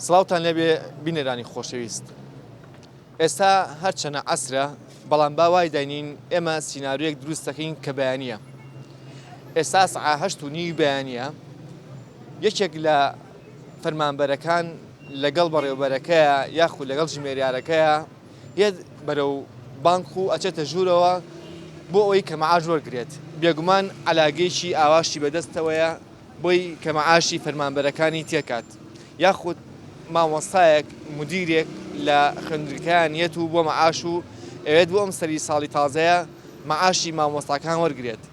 سڵاوتان لێبێ بینێرانی خۆشەویست. ئێستا هەرچەنە عەسرە بەڵام باوای داینین ئێمە سیناریۆیەک دروست دەکەین کە بەیانیە. ئێستا سەعا 8:30 بەیانیە. یەکێک لە فەرمانبەرەکان لەگەڵ بەڕێوەبەرەکەیە یاخود لەگەڵ ژمێریارەکەیە هێد بەرەو بانک و ئەچێتە ژوورەوە بۆ ئەوەی کە مەعاش وەرگرێت. بێگومان عەلاگەیەکی ئاواشی بەدەستەوەیە بۆی کە مەعاشی فەرمانبەرەکانی تێکات. یاخود مامۆستایەک مدیرێک لە خوێندنگەکانیەت و بۆ مەعاش و ئەوێت بۆ ئەم سەری ساڵی تازەیە مەعاشی مامۆستاکان وەرگرێت.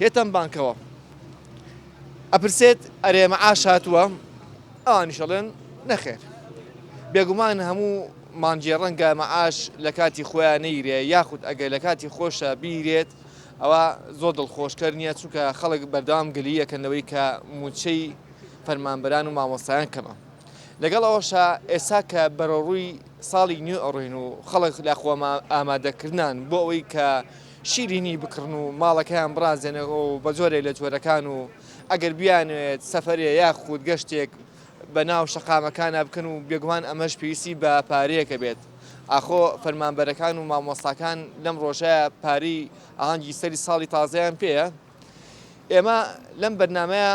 هێتم بانکەوە ئەپرسێت ئەرێ مەعاش هاتووە؟ ئەوانیش دەڵێن نەخێر. بێگومان هەموو مانجێ ڕەنگە مەعاش لە کاتی خۆیان نەیرێ یاخود ئەگەر لە کاتی خۆشە بیرێت ئەوە زۆر دڵخۆشکەر نییە چونکە خەڵک بەردەوام گلیەکەنەوەی کە موچەی فەرمانبەران و مامۆستایان کەمە. لەگەڵ ئەوەشە ئێستا کە بەرەڕووی ساڵی نوێ ئەڕۆین و خەڵک لاخۆ ئامادەکردان بۆ ئەوەی کە شیرینی بکڕن و ماڵەکەیان بڕازێنەوە و بە جۆرێک لە جۆرەکان و ئەگەر بیانوێت سەفەرێ یاخود گەشتێک بە ناو شەقامەکانە بکەن و بێگومان ئەمەش پێویستی بە پارەیەکە بێت. ئاخۆ فەرمانبەرەکان و مامۆستاکان لەم ڕۆژەیە پارەی ئاهەنگی سەری ساڵی تازەیان پێیە. ئێمە لەم بەرنامەیە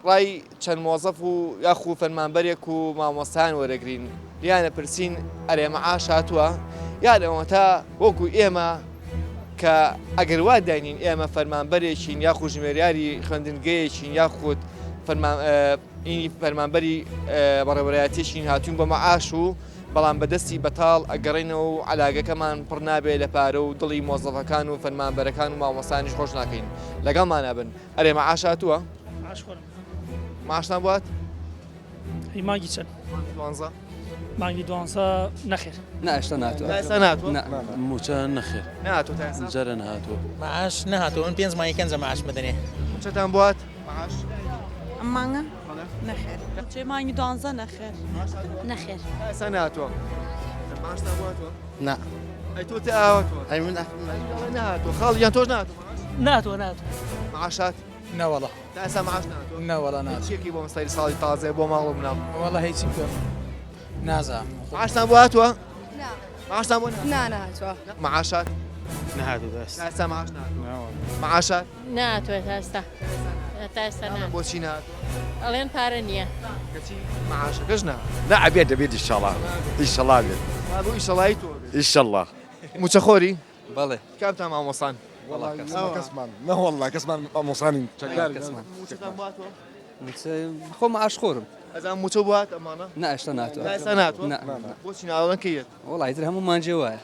ڕای چەند مۆزەف و یاخود فەرمانبەرێک و مامۆستایان وەرەگرین یانە پرسین ئەرێ مەعاش هاتووە یان ئەوە تا وەکو ئێمە کە ئەگەر وا داینین ئێمە فەرمانبەرێکین یاخود ژمێریاری خوێندنگەیەکین یاخود فەرمانبەری بەڕێوەبەرایەتیشین هاتوون بە مەعاش و بەڵام بەدەستی بەتاڵ ئەگەڕێنەوە و عەلاگەکەمان پڕ نابێت لە پارە و دڵی مۆزەفەکان و فەرمانبەرەکان و مامۆستایانیش خۆش ناکەین. لەگەڵمان نابن. ئەرێ مەعاش هاتووە؟ ماشتان بوات؟ مانگی چەند؟ مانگی 12 نەخێر. ناشتا ناتوە. ئێستا ناتوە؟ موچە نەخێر. ناتوە تا ئێستا؟ جەرە نەهاتوە. معاش نەهاتوە من 5 مانگی کەنجە معاش بدەنێ. موچەتان بوات؟ مەعاش؟ ئەم مانگە؟ نەخێر. چێ مانگی 12 نەخێر. نەخێر. تا ئێستا ناتوە. ماشتان بواتوە؟ نا. ئەی تۆ تێ ئاواتوە؟ ئەی من ناتوە. خاڵیان تۆش ناتوە؟ ناتوە. مەعاشات؟ نەوەڵە. تا ئێستا مەعاش ناتوە؟ نەوەڵە نات. چێکی بۆ سەری ساڵی تازەیە بۆ ماڵ و مناڵ؟ وەڵە هیچی بکەم. نازانم. مەعاشتان بواتوە؟ نا. مەعاشتان بووە؟ نا نهاتوە. مەعاشات؟ نەهاتوو دەست. تا ئێستا مەعاش ناتوە. نەوەڵە. مەعاشات؟ ناتوێت هەستا تا ئێستا ناتوە. بۆچی ناتوە؟ ئەڵێن پارە نییە. کەچی مەعاشەکەش ناتوە. لا عبيد عبيد ان شاء الله ان شاء الله عبيد بۆ ئیشەڵایی تۆ ان شاء الله موچەخۆری؟ بەڵێ. کامتان مامۆستان؟ والله كسمان لا والله كسمان مصانين کەسمان. موچەتان بواتوە؟ خۆ مەعاش خۆرم. ئەزان موچە بوات ئەمانە؟ ناشتا ناتوە. تا ئێستا ناتوە؟ نا. بۆچی ناوەڵەن کەیت؟ وڵی تر هەموو مانجێ وایە.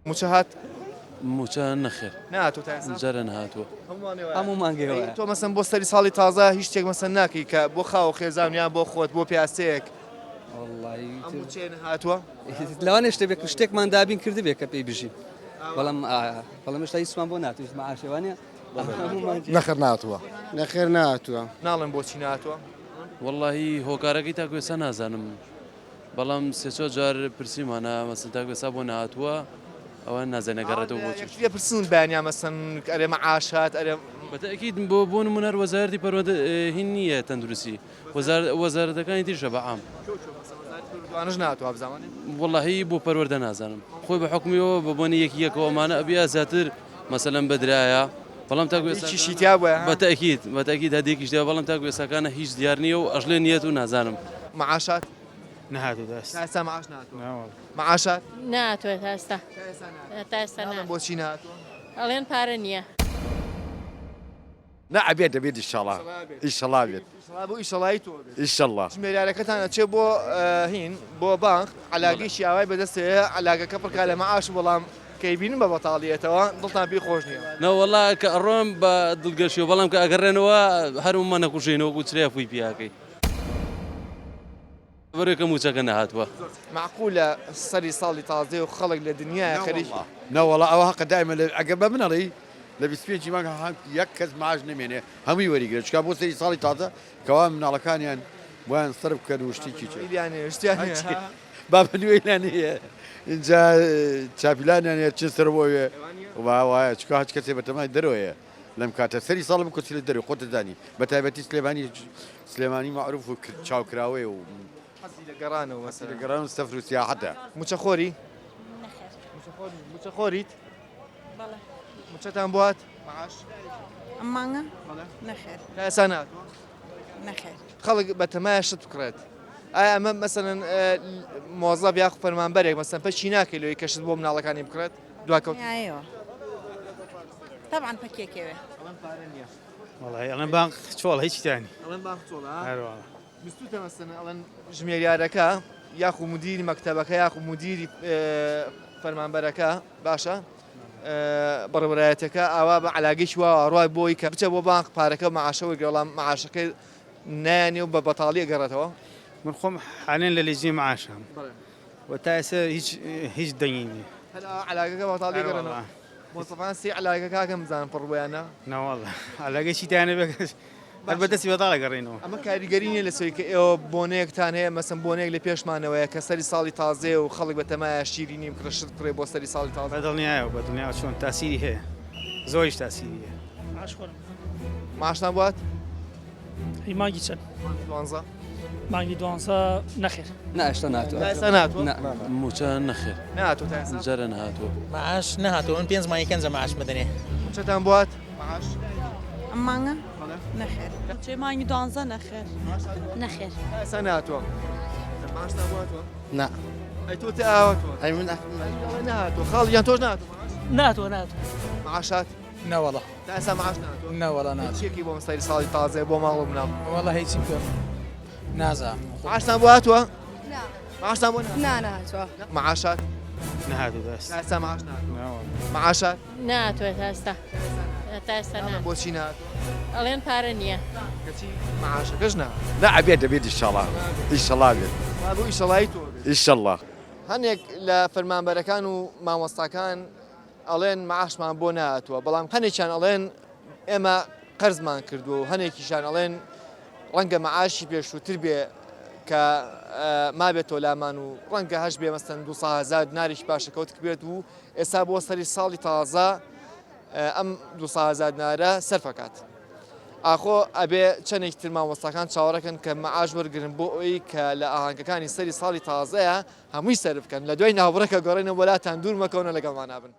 موچە هات؟ موچە نەخێر. ناتوە تا ئێستا؟ جەرە نەهاتوە. هەموو مانگێ وایە. تۆ مەسەن بۆ سەری ساڵی تازە هیچ شتێک مەسەن ناکەی کە بۆ خاو خێزان یان بۆ خۆت بۆ پیاسەیەک وڵی ئەم موچەیە نەهاتوە؟ لەوانێ شتێکمان دابین کردی بێ کە پێی بژین. بەڵام هێشتا هیچمان بۆ ناتوێت مەعاشێوانە نخر ناتوا نەخێر نهاتووە. ناڵێن بۆچی ناتوە؟ وەڵی هۆکارەکەی تاکوێستا نازانم بەڵام سێ جار پرسیمانە مەسن تاکوێستا بۆ نهاتووە ئەوە نازانەگەڕێتەوە بۆچی. یەکتر پرسن بەیانیان مەسەن ئەرێ مەعاشات ئەرێ بەتەکیید بۆ نمونەر وەزارەتی پەروەردە هین نییە تەندروستی وەزارەتەکانی تریشە بەعام. دوانش ناتوە بزانێ؟ وەڵی بۆ پەروەردە نازانم خۆی بە حکمیەوە بە بۆنی یەکەوە ئەمانە ئەبیا زیاتر مەسەلەن بەدرایە بەڵام شیتیا بووە؟ بەتەکیید هەدێکی شتێ بەڵام تاگوێسەکانە هیچ دیار نییە و ئەژلێ نیەت و نازانم. مەعاشات؟ نەهاتوو دەست. تا ئێستا مەعاش ناتوە؟ نەوەڵە. مەعاشات؟ ناتوێت هەستا تا ئێستا ناڵێن ناتوە. بۆچی ناتوە؟ ئەڵێن پارە نییە. لا عبيد عبيد ان شاء الله ان شاء الله عبيد بۆ ئیشەڵایی تۆ ان شاء الله ژمێریارەکەتان ئەچێ بۆ هین بۆ بانک عەلاگەیشی ئاوای بەدەستەیە عەلاگەکە پڕکا لە مەعاش بەڵام کەیبینم بە بەتاڵیەتەوە دڵتان پێی خۆش نییە. نەوەڵا کە ئەڕۆم بە دڵگەشیەوە بەڵام کە ئەگەڕێنەوە هەرومە نەکوژێنەوە گوچریا فوی پیاکەی بەرێکە موچەکە نەهاتوە. معقولە سەری ساڵی تازێ و خەڵک لە دنیای خەریک لا والله او حق دائما عقب من علي لبس فيه ما يكز معاش نمينه هم يوريك شكا بو سري صالي تازه كوام من على كان يعني وين صرف كانوا اشتكي يعني اشتياني باب نويلاني انجا تشابلان يعني تشسر بو واه شكا كتبت ما درويه لەم کاتە سەری ساڵم کۆچی لە دەروی خۆتە زانی بە تایبەتی سلێمانی معروف و چاوکراوەیە و حەزی لە گەڕانەوە مەسەلا لە گەڕان و سەفر و سیاحەتە موچەخۆری موچەخۆریت موچەتان بوات معاش ئەم مانگە نەخێر تا ئێستا نهاتووە نەخێر خەڵک بە تەمایە شت بکڕێت ئایا ئەمە مەسەلەن مۆزەب یاخو فەرمانبەرێک مەسەن پەچی ناکەی لەوەی کەشت بۆ مناڵەکانی بکڕێت دواکەوت ئایەوە طبعا پەکێکەوێ والله ئەڵێن بانک چۆڵ هیچ تانی ئەڵێن باخچۆڵە هەروەڵە بستوتە مەسەلەن ئەڵێن ژمێریارەکە یاخو مدیری مەکتەبەکە یاخو مدیری فەرمانبەرەکە باشە بەڕێوەبەرایەتەکە ئاوا بە علاگەیشی وا ڕای بۆی کە بچە بۆ بانک پارەکە مەعاشەوەی گەڵام مەعاشەکەی نایانێ و بە بەتاڵیە گەڕێتەوە من خۆم حالێن لە لێجێ معاشم و تا ئێستا هیچ دەنگی نییە هەلا علاگەکە بەتاڵی گەڕێنەوە مۆسەفان سی علاگە کاکەم بزانم پڕبیانە ناوەڵە علاگەشی تیانە بێت هەر بەدەستی بەتاڵە گەڕێنەوە ئەمە کاریگەری نیە لەسەری کە ئێوە بۆنەیەکتان هەیە مەسم بۆنەیەک لە پێشمانەوەیە کە سەری ساڵی تازێ و خەڵک بە تەمایە شیری نیم کرشت کڕێ بۆ سەری ساڵی تازە بەدڵنیایە و بەدڵنیا چۆن تاسیری هەیە زۆریش تاسیری هەیە معاش خۆرم ماشتان بوات هی مانگی چەند دوانزە مانگی دوانزە نەخێر ناشتا ناتوە تا ئێستا نهاتووە موچە نەخێر نهاتووە تا ئێستا جارە نەهاتوە معاش نهاتوە من 5 مانگی کەنجە معاش بدەنێ موچەتان بوات معاش ئەم مانگە نەخێر چێ مانگی دوانزە نەخێر نەخێر تا ئێستا نهاتووە ماشتان بواتوە نا ئەی تۆ تا ئاواتوە ئەی من نهاتوە خاڵ یان تۆش نهاتوە ناتوە ناتوە معاشات نەوەڵە تا ئێستا معاش نهاتوە نەوەڵە نات چێکی بۆ سەری ساڵی تازێ بۆ ماڵ و مناڵ وەڵە هیچی بکەم نازانم معاشتان بواتوە معاشتان بۆ ناناتوە معاشات نەهاتوو دەست تا ئێستا معاش نهاتوە ناوەڵە معاشات ناتوێت تا ئێستا تا ئێستا نات بۆچی نهاتوە ئەڵێن پارە نییە کەچی معاشەکەش نهات لا ئەبێت دەبێت ئیشەڵا ئیشەڵا بێت با بۆ ئیشەڵایی تۆ بێت ئیشەڵا هەندێک لە فەرمانبەرەکان و مامۆستاکان ئەڵێن معاشمان بۆ نهاتووە بەڵام هەنێکیان ئەڵێن ئێمە قەرزمان کردووە و هەنێکیشان ئەڵێن ڕەنگە مەعاشی پێشووتر بێ کە مابێتەوە لامان و ڕەنگە هەش بێ مەستەن 200,000 دیناریش باشەکەوت بێت و ئێستا بۆ سەری ساڵی تازە ئەم 200,000 دینارە سەرفەکات. ئاخۆ ئەبێ چەندێکتر مامۆستاکان چاوەڕەکەن کە مەعاش وەرگرن بۆ ئەوی کە لە ئاهەنگەکانی سەری ساڵی تازەیە هەمووی سەر بکەن لە دوای ناوڕەکە گەڕێنە وەلاتان دوور مەکەونە لەگەڵمان نابن.